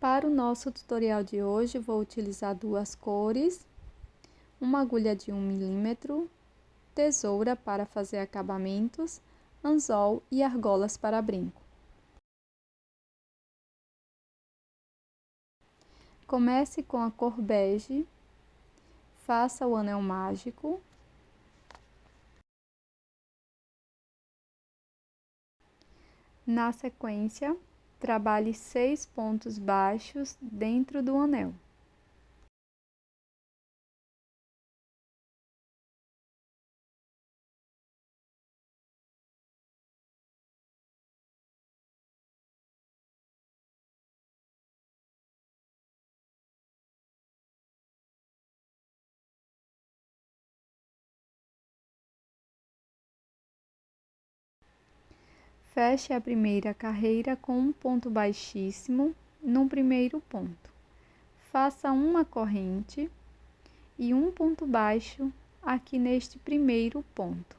Para o nosso tutorial de hoje, vou utilizar duas cores, uma agulha de 1 milímetro, tesoura para fazer acabamentos, anzol e argolas para brinco. Comece com a cor bege, faça o anel mágico. Na sequência, trabalhe 6 pontos baixos dentro do anel. Feche a primeira carreira com um ponto baixíssimo no primeiro ponto. Faça uma corrente e um ponto baixo aqui neste primeiro ponto.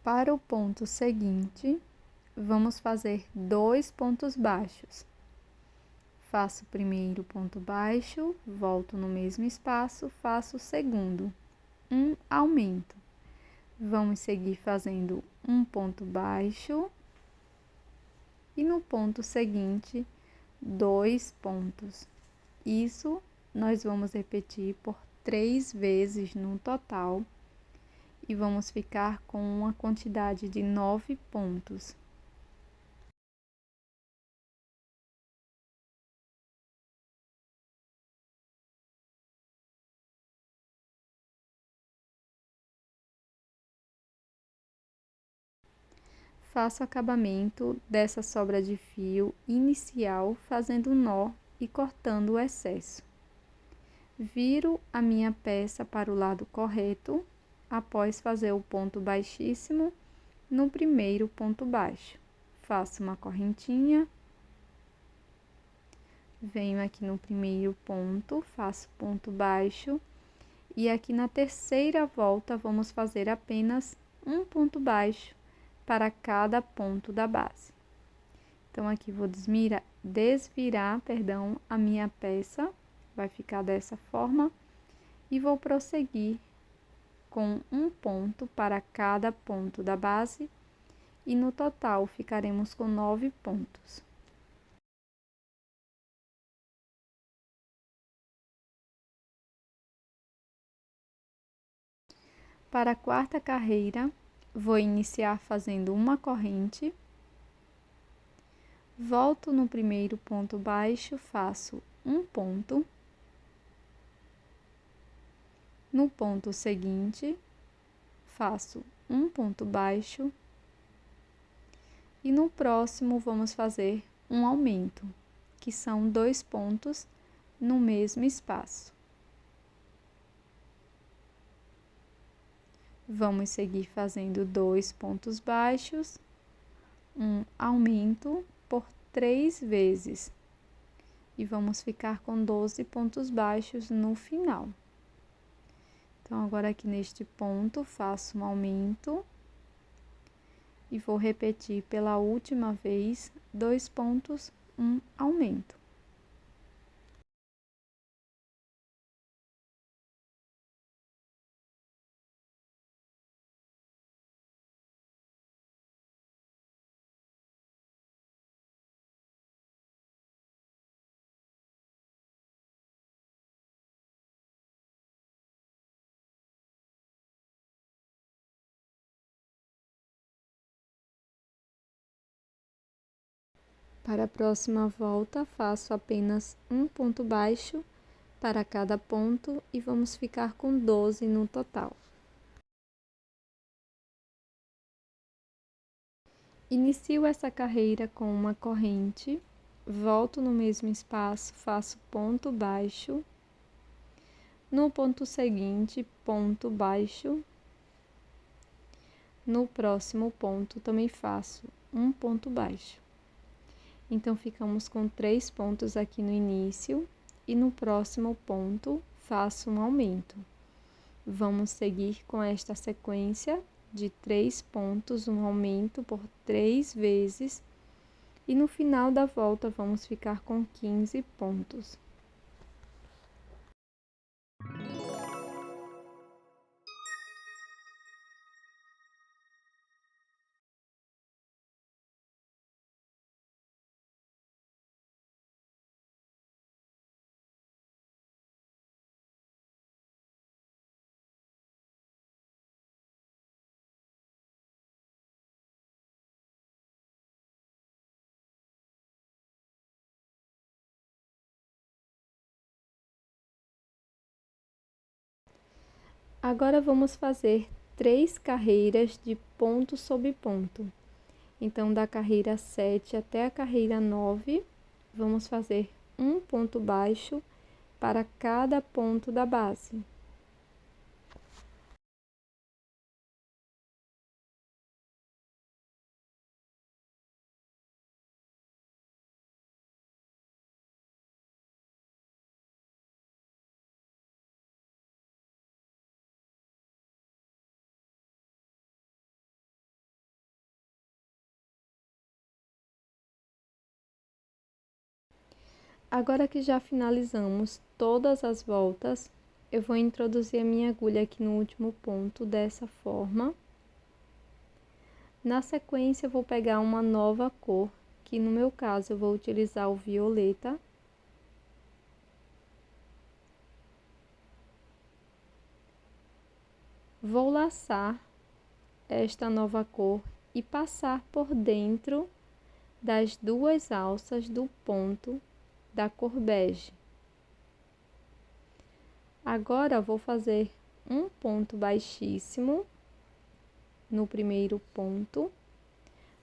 Para o ponto seguinte, vamos fazer 2 pontos baixos. Faço o primeiro ponto baixo, volto no mesmo espaço, faço o segundo, um aumento. Vamos seguir fazendo um ponto baixo e no ponto seguinte, 2 pontos. Isso nós vamos repetir por 3 vezes no total e vamos ficar com uma quantidade de 9 pontos. Faço o acabamento dessa sobra de fio inicial fazendo um nó e cortando o excesso. Viro a minha peça para o lado correto, após fazer o ponto baixíssimo no primeiro ponto baixo. Faço uma correntinha, venho aqui no primeiro ponto, faço ponto baixo e aqui na terceira volta vamos fazer apenas um ponto baixo para cada ponto da base. Então, aqui vou desvirar a minha peça, vai ficar dessa forma, e vou prosseguir com um ponto para cada ponto da base, e no total ficaremos com 9 pontos. Para a quarta carreira, vou iniciar fazendo uma corrente, volto no primeiro ponto baixo, faço um ponto, no ponto seguinte, faço um ponto baixo e no próximo vamos fazer um aumento, que são 2 pontos no mesmo espaço. Vamos seguir fazendo 2 pontos baixos, um aumento por 3 vezes. E vamos ficar com 12 pontos baixos no final. Então, agora aqui neste ponto, faço um aumento. E vou repetir pela última vez, 2 pontos, um aumento. Para a próxima volta, faço apenas um ponto baixo para cada ponto e vamos ficar com 12 no total. Inicio essa carreira com uma corrente, volto no mesmo espaço, faço ponto baixo, no ponto seguinte, ponto baixo, no próximo ponto também faço um ponto baixo. Então, ficamos com 3 pontos aqui no início e no próximo ponto faço um aumento. Vamos seguir com esta sequência de 3 pontos, um aumento por 3 vezes, e no final da volta vamos ficar com 15 pontos. Agora vamos fazer 3 carreiras de ponto sobre ponto. Então, da carreira 7 até a carreira 9, vamos fazer um ponto baixo para cada ponto da base. Agora que já finalizamos todas as voltas, eu vou introduzir a minha agulha aqui no último ponto dessa forma. Na sequência, eu vou pegar uma nova cor, que no meu caso eu vou utilizar o violeta. Vou laçar esta nova cor e passar por dentro das duas alças do ponto da cor bege. Agora, vou fazer um ponto baixíssimo no primeiro ponto,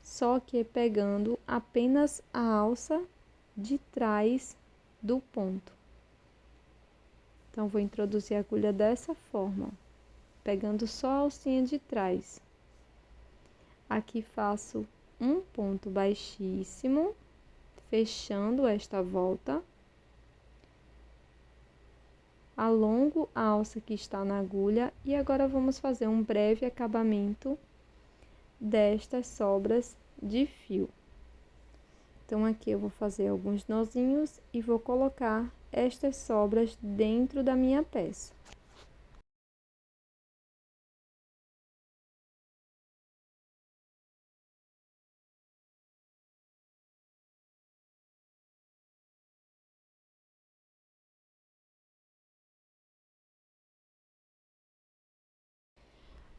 só que pegando apenas a alça de trás do ponto. Então, vou introduzir a agulha dessa forma, pegando só a alcinha de trás. Aqui faço um ponto baixíssimo, fechando esta volta. Alongo a alça que está na agulha e agora vamos fazer um breve acabamento destas sobras de fio. Então, aqui eu vou fazer alguns nozinhos e vou colocar estas sobras dentro da minha peça.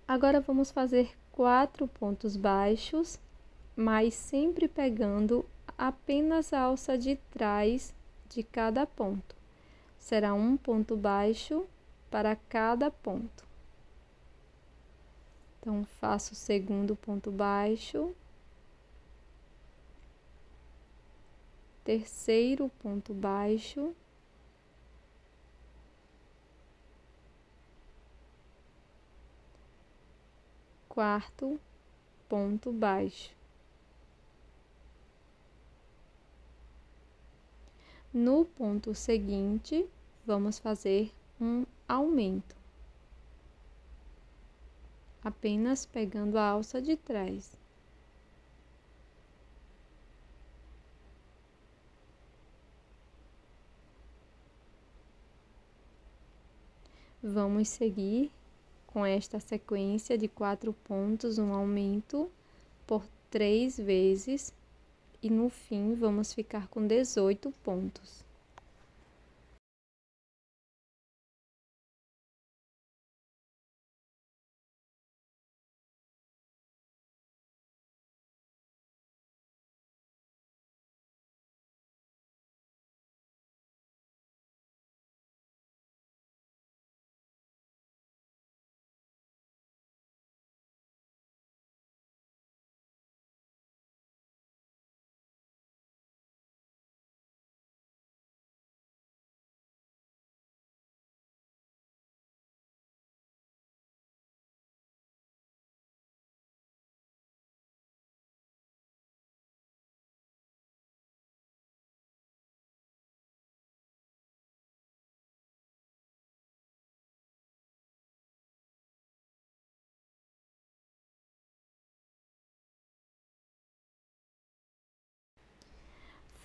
Agora, vamos fazer 4 pontos baixos, mas sempre pegando apenas a alça de trás de cada ponto. Será um ponto baixo para cada ponto. Então, faço o segundo ponto baixo, terceiro ponto baixo, quarto ponto baixo. No ponto seguinte, vamos fazer um aumento, apenas pegando a alça de trás. Vamos seguir com esta sequência de 4 pontos, um aumento por 3 vezes, e no fim vamos ficar com 18 pontos.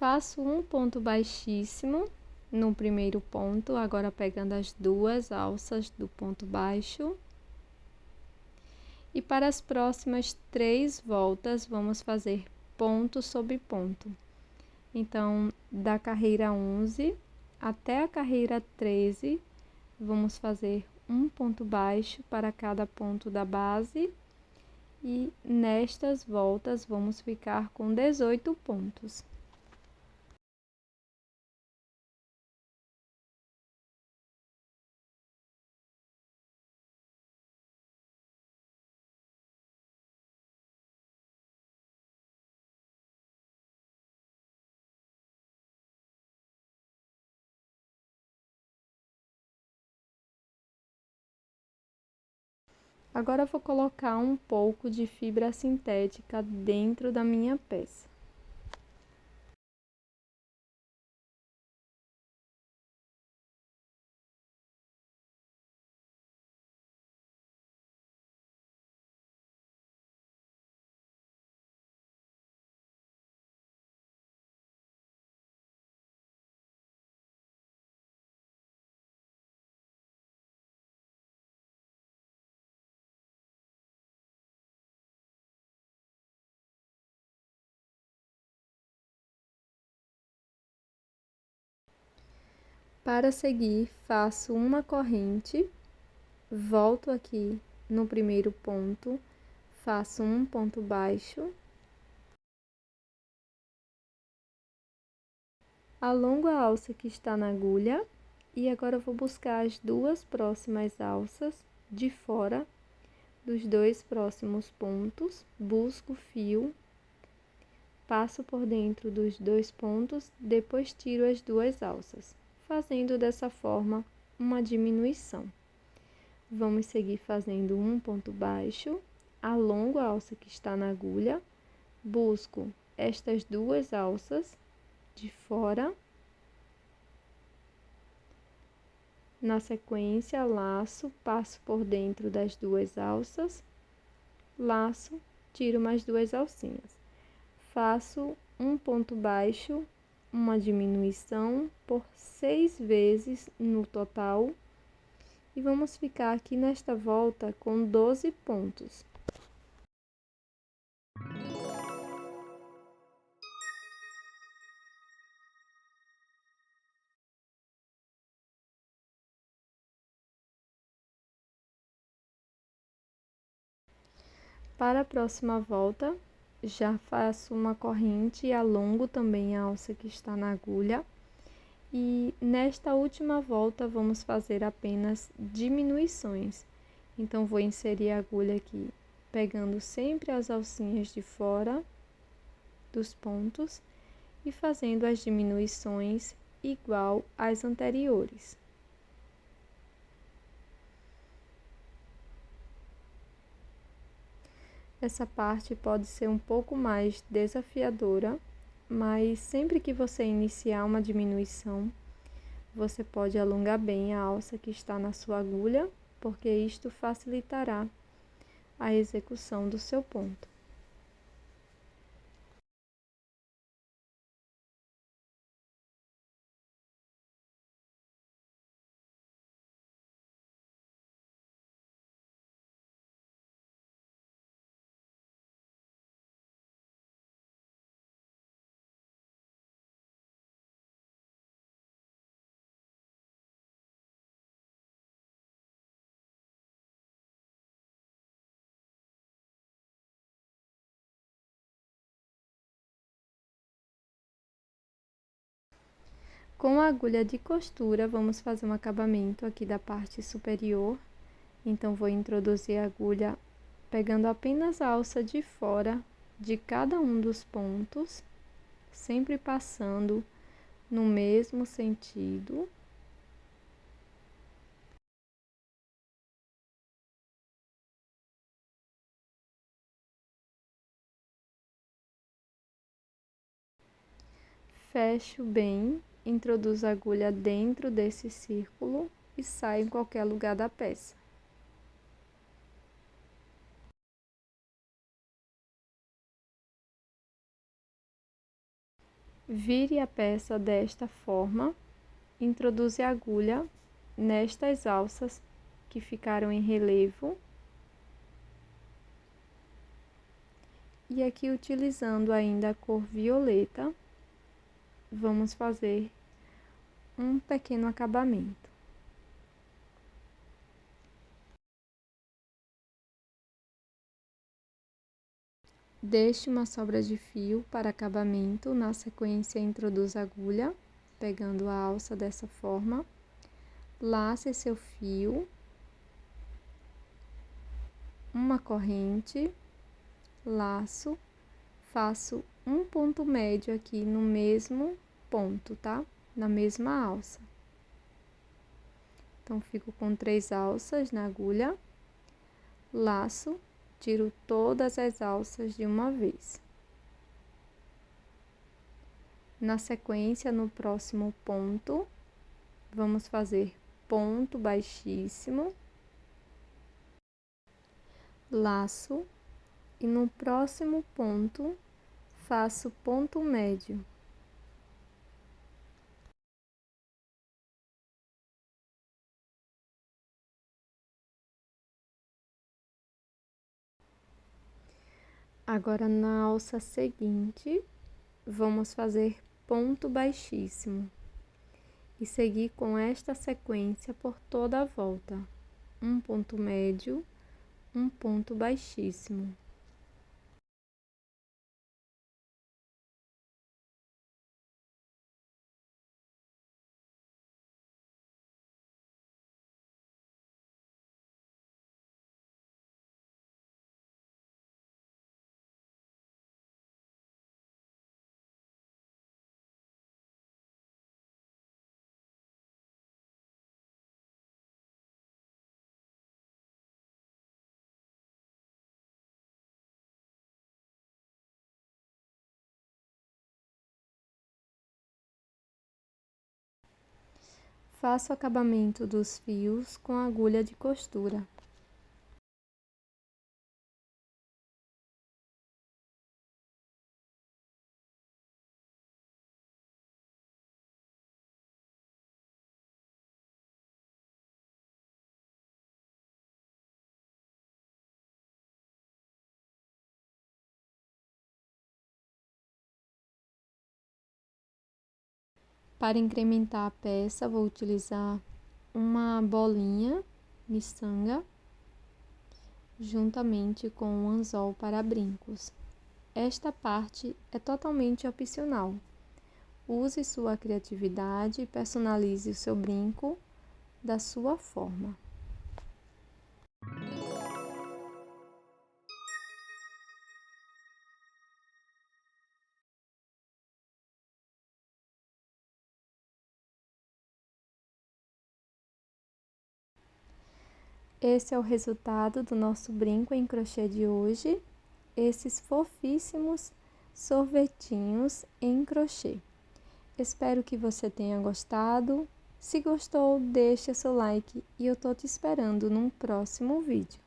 Faço um ponto baixíssimo no primeiro ponto, agora pegando as duas alças do ponto baixo. E para as próximas 3 voltas, vamos fazer ponto sobre ponto. Então, da carreira 11 até a carreira 13, vamos fazer um ponto baixo para cada ponto da base. E nestas voltas, vamos ficar com 18 pontos. Agora, eu vou colocar um pouco de fibra sintética dentro da minha peça. Para seguir, faço uma corrente, volto aqui no primeiro ponto, faço um ponto baixo, alongo a alça que está na agulha e agora eu vou buscar as 2 próximas alças de fora dos 2 próximos pontos, busco o fio, passo por dentro dos 2 pontos, depois tiro as 2 alças, fazendo dessa forma uma diminuição. Vamos seguir fazendo um ponto baixo, alongo a alça que está na agulha, busco estas 2 alças de fora. Na sequência, laço, passo por dentro das 2 alças, laço, tiro mais 2 alcinhas. Faço um ponto baixo, uma diminuição por 6 vezes no total. E vamos ficar aqui nesta volta com 12 pontos. Para a próxima volta, já faço uma corrente e alongo também a alça que está na agulha. E nesta última volta, vamos fazer apenas diminuições. Então, vou inserir a agulha aqui, pegando sempre as alcinhas de fora dos pontos e fazendo as diminuições igual às anteriores. Essa parte pode ser um pouco mais desafiadora, mas sempre que você iniciar uma diminuição, você pode alongar bem a alça que está na sua agulha, porque isto facilitará a execução do seu ponto. Com a agulha de costura, vamos fazer um acabamento aqui da parte superior. Então, vou introduzir a agulha pegando apenas a alça de fora de cada um dos pontos, sempre passando no mesmo sentido. Fecho bem, introduzo a agulha dentro desse círculo e saio em qualquer lugar da peça. Vire a peça desta forma, introduza a agulha nestas alças que ficaram em relevo. E aqui, utilizando ainda a cor violeta, vamos fazer um pequeno acabamento. Deixe uma sobra de fio para acabamento, na sequência introduza a agulha, pegando a alça dessa forma, lace seu fio, uma corrente, laço, faço um ponto médio aqui no mesmo ponto, tá? Na mesma alça. Então, fico com 3 alças na agulha, laço, tiro todas as alças de uma vez. Na sequência, no próximo ponto, vamos fazer ponto baixíssimo, laço, e no próximo ponto, faço ponto médio. Agora, na alça seguinte, vamos fazer ponto baixíssimo e seguir com esta sequência por toda a volta. Um ponto médio, um ponto baixíssimo. Faço o acabamento dos fios com agulha de costura. Para incrementar a peça, vou utilizar uma bolinha miçanga juntamente com um anzol para brincos. Esta parte é totalmente opcional. Use sua criatividade e personalize o seu brinco da sua forma. Esse é o resultado do nosso brinco em crochê de hoje. Esses fofíssimos sorvetinhos em crochê. Espero que você tenha gostado. Se gostou, deixa seu like e eu tô te esperando num próximo vídeo.